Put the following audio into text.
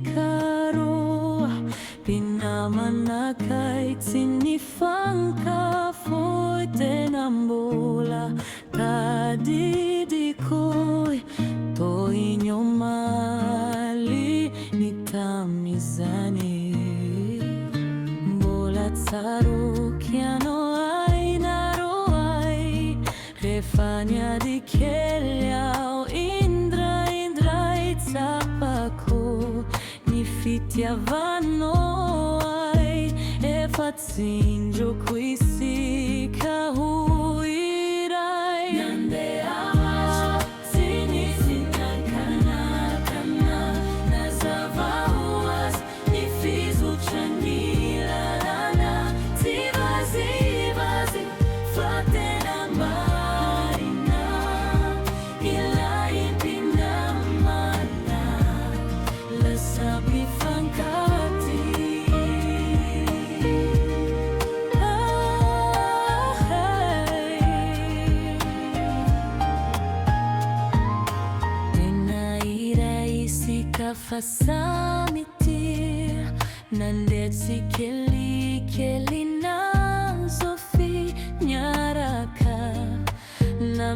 karo pinamanakay sinifankafoy tenambola kadidikoy to inyo mali nitamizani bolat saro kiano ay naroay refanya di kelyao indra itsapako nifitiavano ay efatsinjo kuisi kahuiray nandeha ho azy nisisinakana nazava ho azy nifizotranilalana tivazivazy fa tena marina ilay mpinamana lasa mpifankaty Fasamitir nandet si keli na Sophie nyaraka na